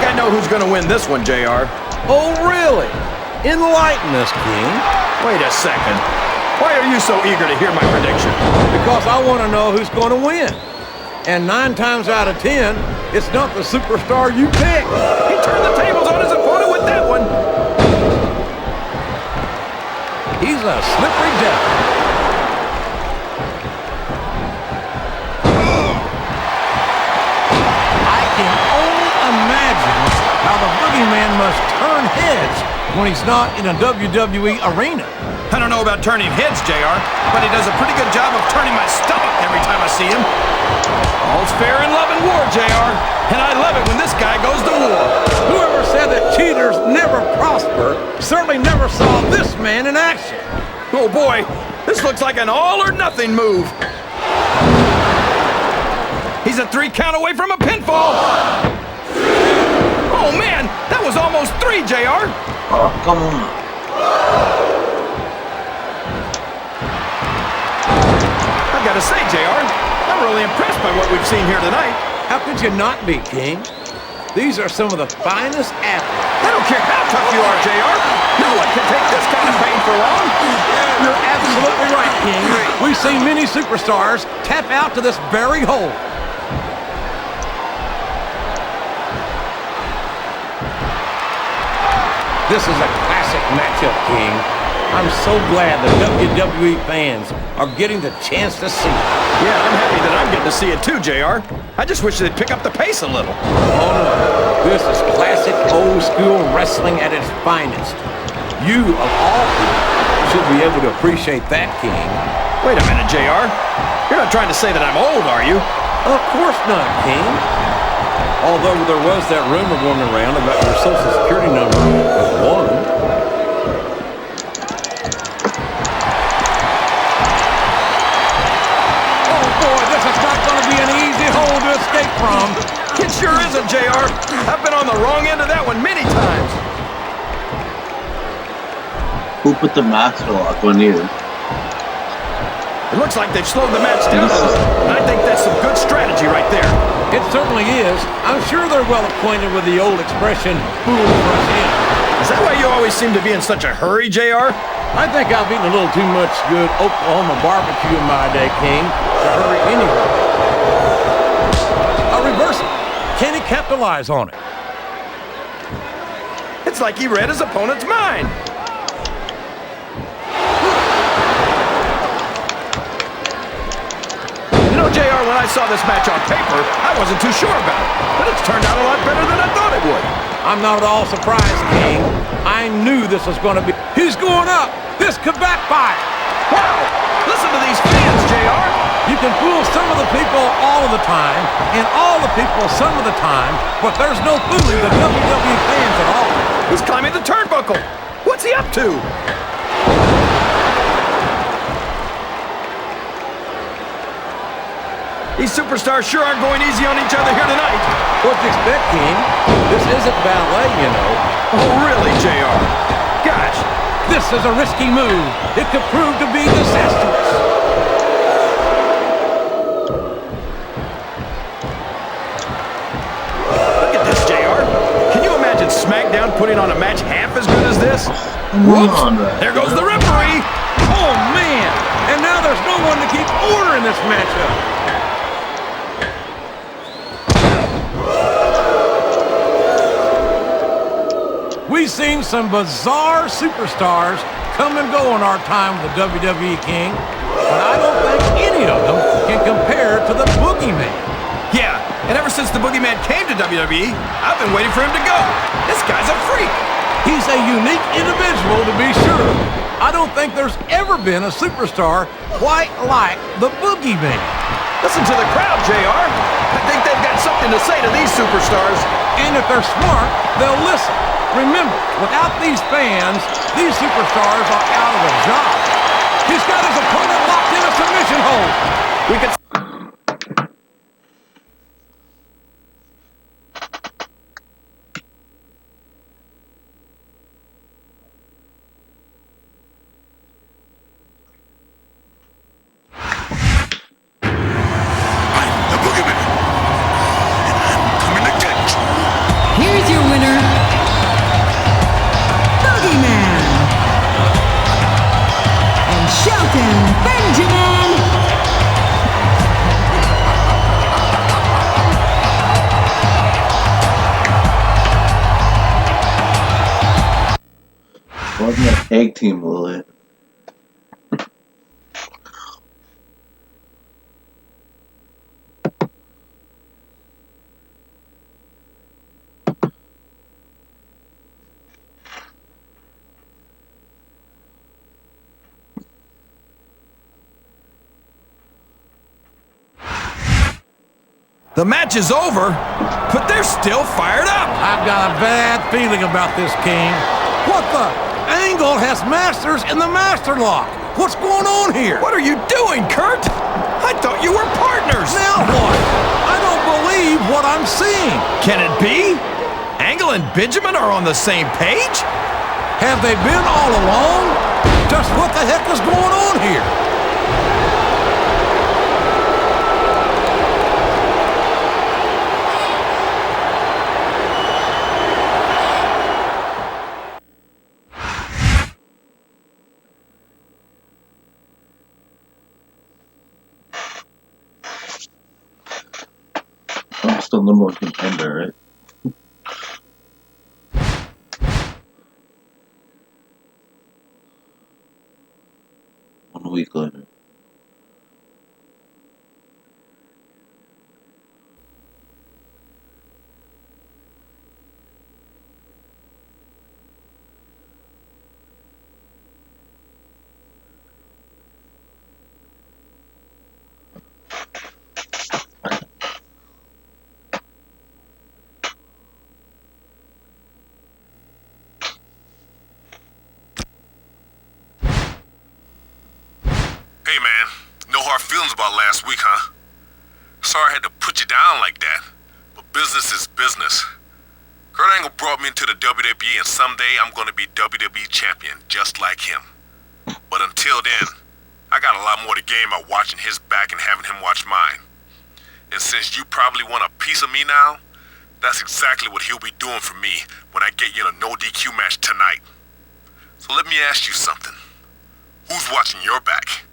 I know who's gonna win this one, JR. Oh, really? Enlighten us, King. Wait a second. Why are you so eager to hear my prediction? Because I want to know who's going to win. And 9 times out of 10, it's not the superstar you pick. He turned the tables on his opponent with that one. He's a slippery devil. I can only imagine how the Boogeyman must turn heads when he's not in a WWE arena. I don't know about turning heads, JR, but he does a pretty good job of turning my stomach every time I see him. All's fair in love and war, JR, and I love it when this guy goes to war. Whoever said that cheaters never prosper certainly never saw this man in action. Oh boy, this looks like an all-or-nothing move. He's a 3 count away from a pinfall. Oh man, that was almost 3, JR. Oh, come on. I gotta say, JR, I'm really impressed by what we've seen here tonight. How could you not be, King? These are some of the finest athletes. I don't care how tough you are, JR. No one can take this kind of pain for long. You're absolutely right, King. We've seen many superstars tap out to this very hole. This is a classic matchup, King. I'm so glad the WWE fans are getting the chance to see it. Yeah, I'm happy that I'm getting to see it too, JR. I just wish they'd pick up the pace a little. Oh no, this is classic old school wrestling at its finest. You, of all people, should be able to appreciate that, King. Wait a minute, JR. You're not trying to say that I'm old, are you? Of course not, King. Although there was that rumor going around about your social security number was 1. Escape from. It sure isn't, JR. I've been on the wrong end of that one many times. Who put the master lock on you? It looks like they've slowed the match down a little, and I think that's some good strategy right there. It certainly is. I'm sure they're well acquainted with the old expression, fools rush in. Is that why you always seem to be in such a hurry, JR? I think I've eaten a little too much good Oklahoma barbecue in my day, King, to hurry anywhere. A reversal. Can he capitalize on it? It's like he read his opponent's mind. You know, JR, when I saw this match on paper, I wasn't too sure about it. But it's turned out a lot better than I thought it would. I'm not at all surprised, King. I knew this was going to be... He's going up! This could backfire! Wow! Listen to these fans, JR! You can fool some of the people all of the time, and all the people some of the time, but there's no fooling the WWE fans at all. He's climbing the turnbuckle. What's he up to? These superstars sure aren't going easy on each other here tonight. What do you expect, King? This isn't ballet, you know. Oh, really, JR? Gosh. This is a risky move. It could prove to be disastrous. SmackDown putting on a match half as good as this? Whoops! There goes the referee! Oh, man! And now there's no one to keep order in this matchup. We've seen some bizarre superstars come and go in our time with the WWE, King, but I don't think any of them can compare to the Boogeyman. Yeah, and ever since the Boogeyman came to WWE, I've been waiting for him to go. This guy's a freak. He's a unique individual to be sure. I don't think there's ever been a superstar quite like the Boogeyman. Listen to the crowd, JR. I think they've got something to say to these superstars. And if they're smart, they'll listen. Remember, without these fans, these superstars are out of a job. He's got his opponent locked in a submission hold. We can... Here's your winner, Boogeyman. And Shelton Benjamin. Wasn't a tag team, Lily. The match is over, but they're still fired up. I've got a bad feeling about this, King. What the? Angle has masters in the master lock. What's going on here? What are you doing, Kurt? I thought you were partners. Now what? I don't believe what I'm seeing. Can it be? Angle and Benjamin are on the same page? Have they been all along? Just what the heck is going on here? I'm still number one contender, right? 1 week later. Hey man, no hard feelings about last week, huh? Sorry I had to put you down like that, but business is business. Kurt Angle brought me into the WWE and someday I'm gonna be WWE champion, just like him. But until then, I got a lot more to gain by watching his back and having him watch mine. And since you probably want a piece of me now, that's exactly what he'll be doing for me when I get you in a no DQ match tonight. So let me ask you something. Who's watching your back?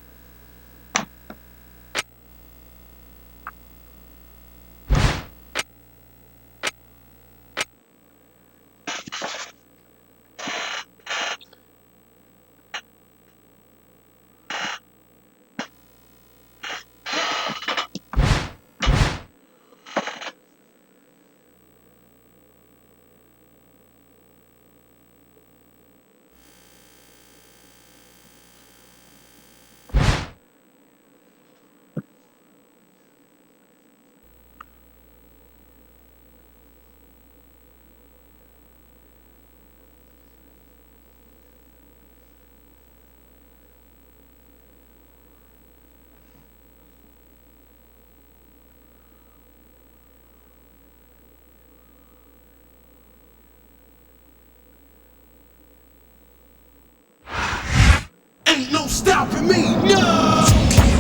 Ain't no stopping me, no!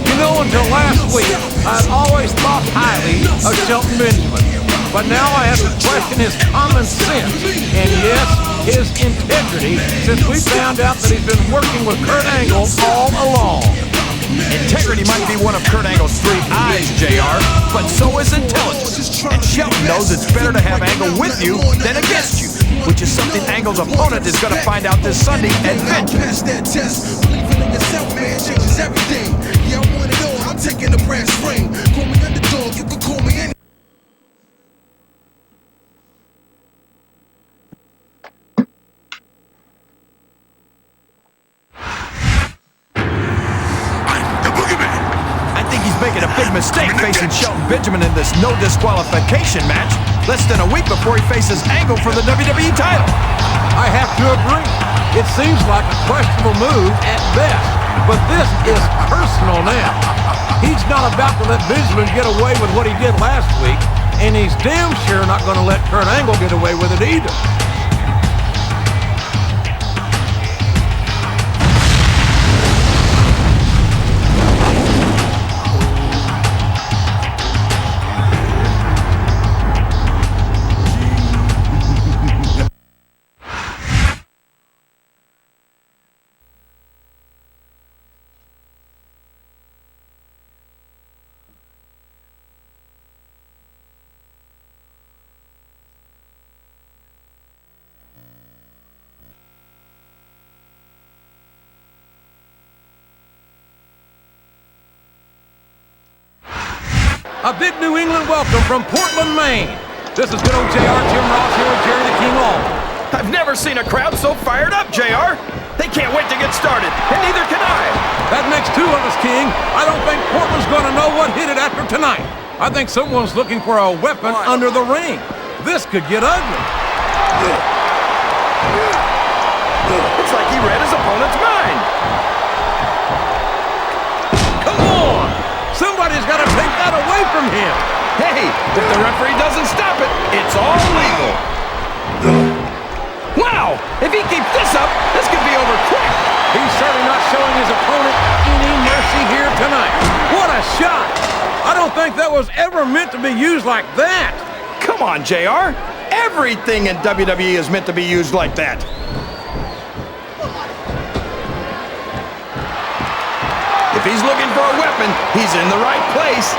You know, until last week, I'd always thought highly of Shelton Benjamin. But now I have to question his common sense and, yes, his integrity since we found out that he's been working with Kurt Angle all along. Integrity might be one of Kurt Angle's 3 eyes, JR, but so is intelligence. And Shelton knows it's better to have Angle with you than against you, which is something Angle's opponent is going to find out this Sunday at Vengeance. That test, believing in yourself, man, changes everything. Yeah, I want it all. I'm taking the brass ring. Call me underdog, you can call me any. mistake facing Shelton Benjamin in this no disqualification match less than a week before he faces Angle for the WWE title. I have to agree. It seems like a questionable move at best, but this is personal now. He's not about to let Benjamin get away with what he did last week, and he's damn sure not going to let Kurt Angle get away with it either. A big New England welcome from Portland, Maine. This is good old JR, Jim Ross here with Jerry the King Lawler. I've never seen a crowd so fired up, JR. They can't wait to get started, and neither can I. That makes two of us, King. I don't think Portland's going to know what hit it after tonight. I think someone's looking for a weapon under the ring. This could get ugly. It's like he read his opponent's mind. Come on! Somebody's got to take that away from him. Hey, if the referee doesn't stop it, it's all legal. Wow! If he keeps this up, this could be over quick. He's certainly not showing his opponent any mercy here tonight. What a shot! I don't think that was ever meant to be used like that. Come on, JR. Everything in WWE is meant to be used like that. If he's looking for a weapon, he's in the right place.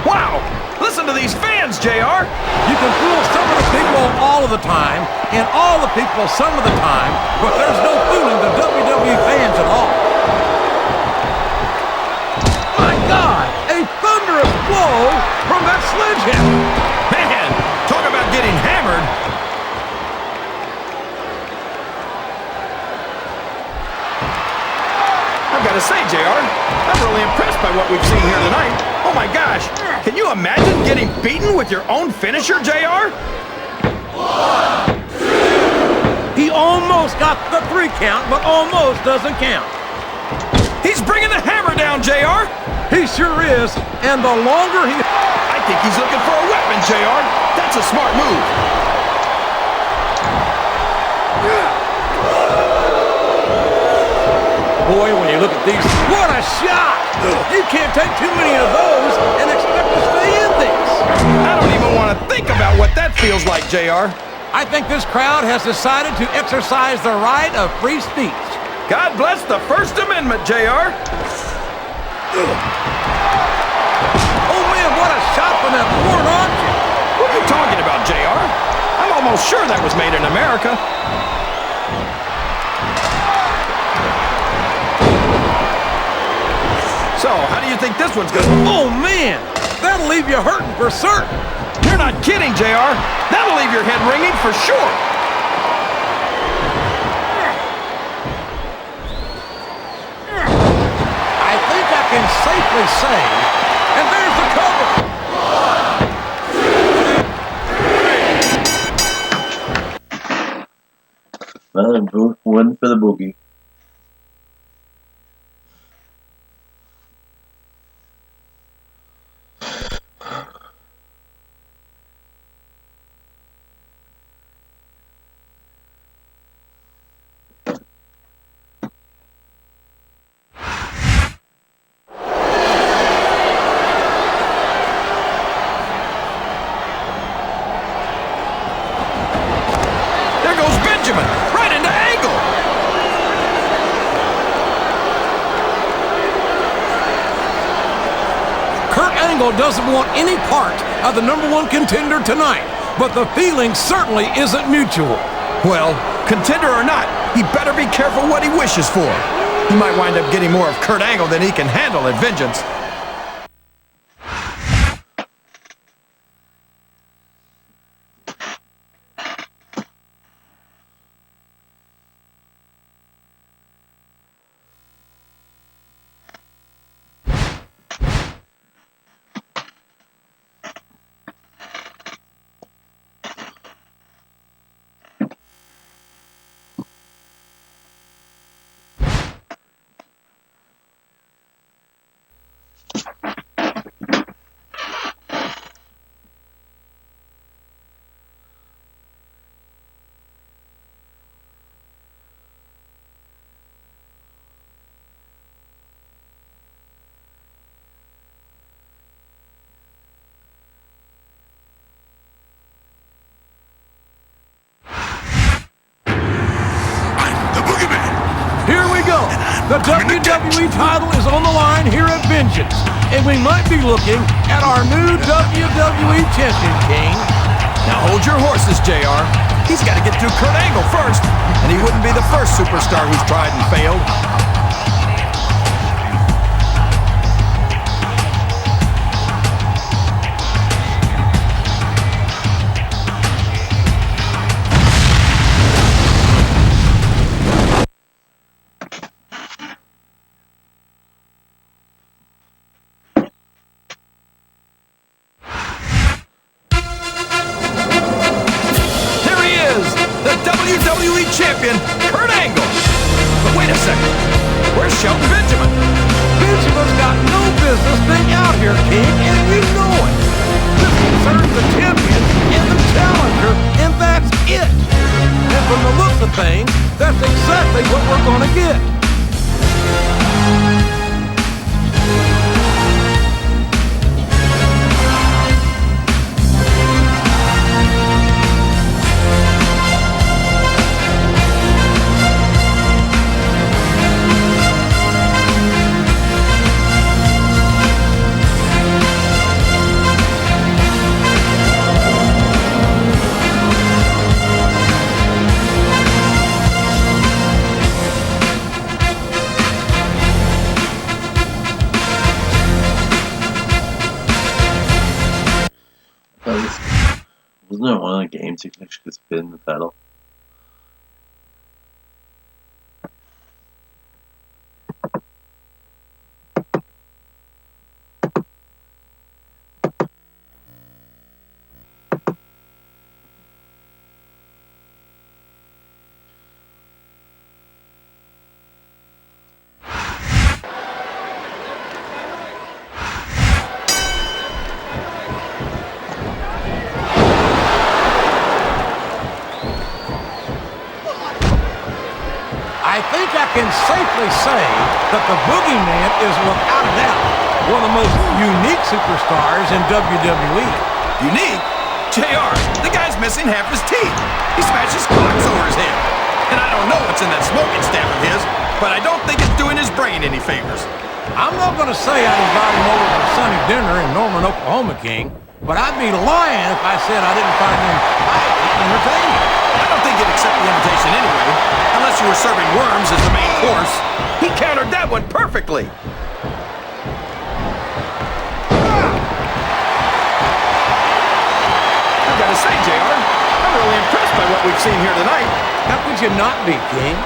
Wow! Listen to these fans, JR. You can fool some of the people all of the time, and all the people some of the time, but there's no fooling the WWE fans at all. My God! A thunderous blow from that sledgehammer. Man, talk about getting hammered. I've got to say, JR, I'm really impressed by what we've seen here tonight. Oh my gosh, can you imagine getting beaten with your own finisher, JR? He almost got the 3 count, but almost doesn't count. He's bringing the hammer down, JR. He sure is, and the longer he... I think he's looking for a weapon, JR. That's a smart move. Boy, when you look at these, what a shot! You can't take too many of those and expect to stay in this. I don't even want to think about what that feels like, JR. I think this crowd has decided to exercise the right of free speech. God bless the First Amendment, JR. Oh man, what a shot from that foreign object! What are you talking about, JR? I'm almost sure that was made in America. So, how do you think this one's gonna... Oh, man! That'll leave you hurting for certain! You're not kidding, JR! That'll leave your head ringing for sure! I think I can safely say, and there's the cover! Well, they both win for the boogie. There goes Benjamin, right into Angle! Kurt Angle doesn't want any part of the #1 contender tonight, but the feeling certainly isn't mutual. Well, contender or not, he better be careful what he wishes for. He might wind up getting more of Kurt Angle than he can handle at Vengeance. The WWE title is on the line here at Vengeance, and we might be looking at our new WWE Champion, King. Now hold your horses, JR. He's got to get through Kurt Angle first, and he wouldn't be the first superstar who's tried and failed. WWE Champion, Kurt Angle. But wait a second. Where's Shelton Benjamin? Benjamin's got no business being out here, King, and you know it. This concerns the champion and the challenger, and that's it. And from the looks of things, that's exactly what we're going to get. Wasn't there one of the games you could actually spin the title? I think I can safely say that the Boogeyman is without a doubt one of the most unique superstars in WWE. Unique? JR, the guy's missing half his teeth. He smashed his clocks over his head. And I don't know what's in that smoking staff of his, but I don't think it's doing his brain any favors. I'm not going to say I'd invite him over for Sunday dinner in Norman, Oklahoma, King, but I'd be lying if I said I didn't find him highly entertaining. I don't think he'd accept the invitation anyway, unless you were serving worms as the main course. He countered that one perfectly. I've got to say, JR, I'm really impressed by what we've seen here tonight. How could you not be, King?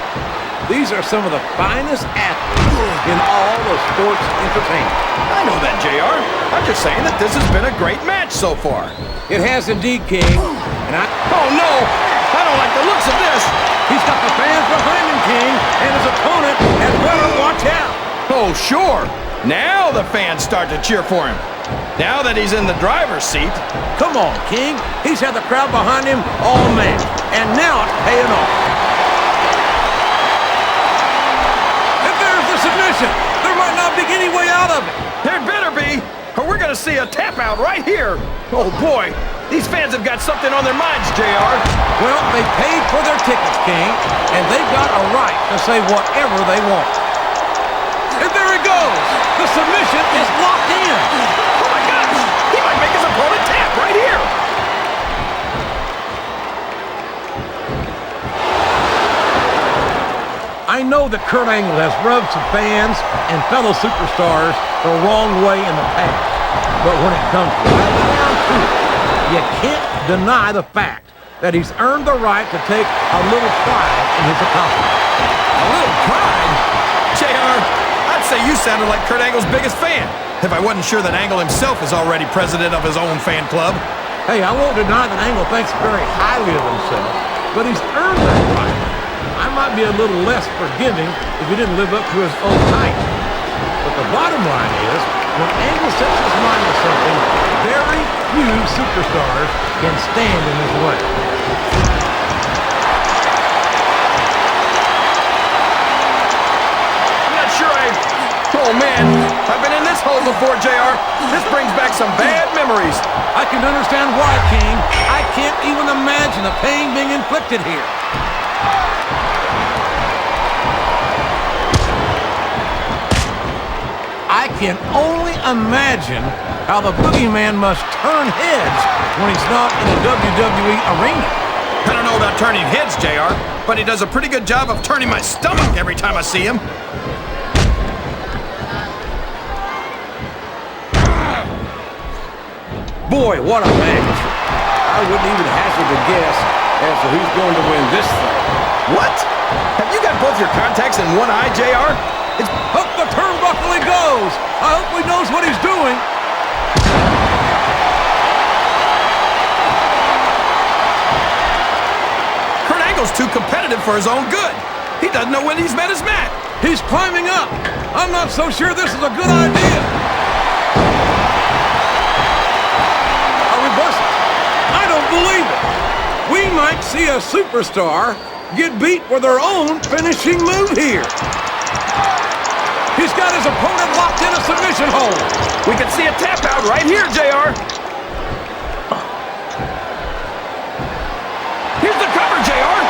These are some of the finest athletes in all of sports entertainment. I know that, JR. I'm just saying that this has been a great match so far. It has indeed, King. And Oh, no! I don't like the looks of this! He's got the fans behind him, King, and his opponent had better watch out. Oh, sure. Now the fans start to cheer for him. Now that he's in the driver's seat. Come on, King. He's had the crowd behind him all match, and now it's paying off. If there's the submission, there might not be any way out of it. There better be, or we're going to see a tap out right here. Oh, boy. These fans have got something on their minds, JR. Well, they paid for their tickets, King, and they've got a right to say whatever they want. And there it goes. The submission is locked in. Oh, my gosh. He might make his opponent tap right here. I know that Kurt Angle has rubbed some fans and fellow superstars the wrong way in the past. But when it comes right down to it, you can't deny the fact that he's earned the right to take a little pride in his accomplishment. A little pride? JR, I'd say you sounded like Kurt Angle's biggest fan, if I wasn't sure that Angle himself is already president of his own fan club. Hey, I won't deny that Angle thinks very highly of himself, but he's earned that right. I might be a little less forgiving if he didn't live up to his own height. But the bottom line is, when Angle sets his mind to something, very few superstars can stand in his way. I'm not sure Oh, man. I've been in this hole before, JR. This brings back some bad memories. I can understand why, King. I can't even imagine the pain being inflicted here. I can only imagine how the Boogeyman must turn heads when he's not in a WWE arena. I don't know about turning heads, JR, but he does a pretty good job of turning my stomach every time I see him. Boy, what a match. I wouldn't even hazard a guess as to who's going to win this thing. What? Have you got both your contacts in one eye, JR? It's up the turnbuckle he goes. I hope he knows what he's doing. Kurt Angle's too competitive for his own good. He doesn't know when he's met his match. He's climbing up. I'm not so sure this is a good idea. A reversal. I don't believe it. We might see a superstar get beat with their own finishing move here. He's got his opponent locked in a submission hold. We can see a tap out right here, JR. Here's the cover, JR.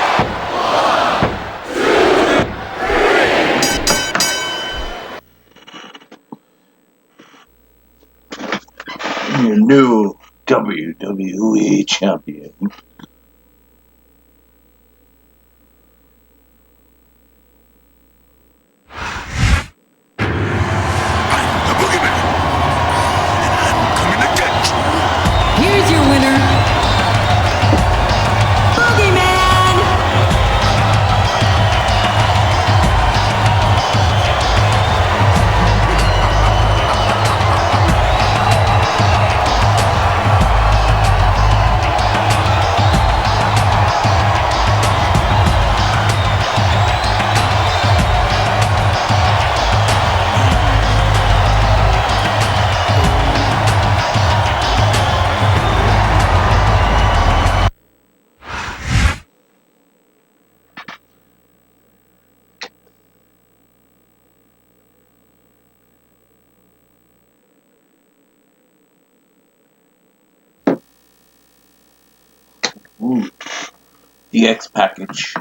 Your new WWE champion. Here's your winner, Boogeyman. Ooh, the X package.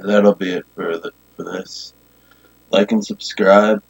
That'll be it for this. Like and subscribe.